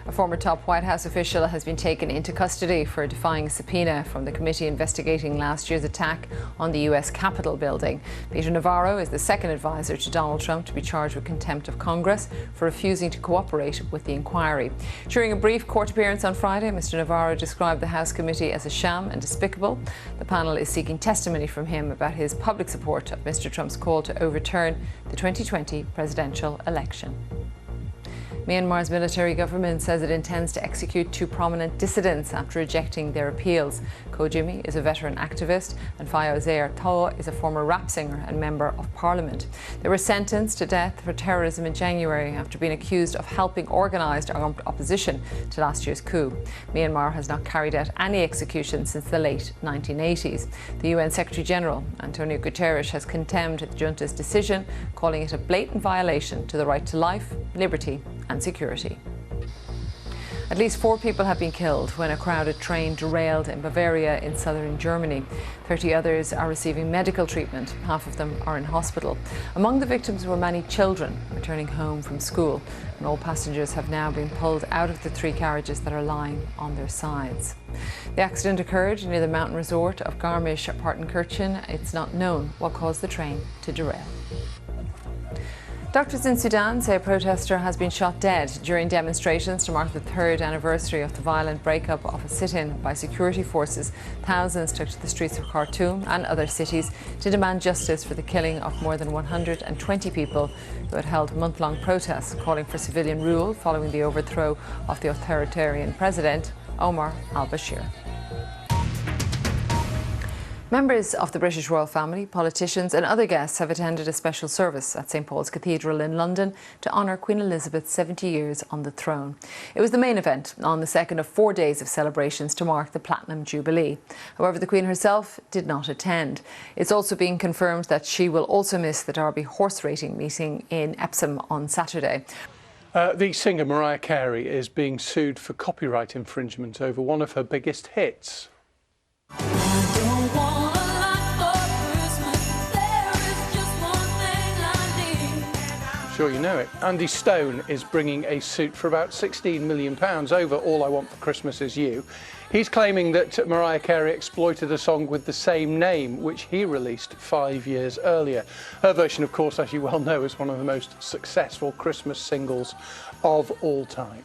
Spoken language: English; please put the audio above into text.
A former top White House official has been taken into custody for defying a subpoena from the committee investigating last year's attack on the US Capitol building. Peter Navarro is the second advisor to Donald Trump to be charged with contempt of Congress for refusing to cooperate with the inquiry. During a brief court appearance on Friday, Mr. Navarro described the House committee as a sham and despicable. The panel is seeking testimony from him about his public support of Mr. Trump's call to overturn the 2020 presidential election. Myanmar's military government says it intends to execute two prominent dissidents after rejecting their appeals. Ko Jimmy is a veteran activist and Phaya Zair Tho is a former rap singer and member of parliament. They were sentenced to death for terrorism in January after being accused of helping organised armed opposition to last year's coup. Myanmar has not carried out any executions since the late 1980s. The UN Secretary-General, Antonio Guterres, has condemned the junta's decision, calling it a blatant violation to the right to life, liberty and security. At least 4 people have been killed when a crowded train derailed in Bavaria in southern Germany. 30 others are receiving medical treatment. Half of them are in hospital. Among the victims were many children returning home from school, and all passengers have now been pulled out of the 3 carriages that are lying on their sides. The accident occurred near the mountain resort of Garmisch-Partenkirchen. It's not known what caused the train to derail. Doctors in Sudan say a protester has been shot dead during demonstrations to mark the 3rd anniversary of the violent breakup of a sit-in by security forces. Thousands took to the streets of Khartoum and other cities to demand justice for the killing of more than 120 people who had held month-long protests calling for civilian rule following the overthrow of the authoritarian president, Omar al-Bashir. Members of the British royal family, politicians and other guests have attended a special service at St Paul's Cathedral in London to honour Queen Elizabeth's 70 years on the throne. It was the main event on the second of 4 days of celebrations to mark the Platinum Jubilee. However, the Queen herself did not attend. It's also been confirmed that she will also miss the Derby horse racing meeting in Epsom on Saturday. The singer Mariah Carey is being sued for copyright infringement over one of her biggest hits. Sure you know it. Andy Stone is bringing a suit for about £16 million over All I Want for Christmas Is You. He's claiming that Mariah Carey exploited a song with the same name, which he released 5 years earlier. Her version, of course, as you well know, is one of the most successful Christmas singles of all time.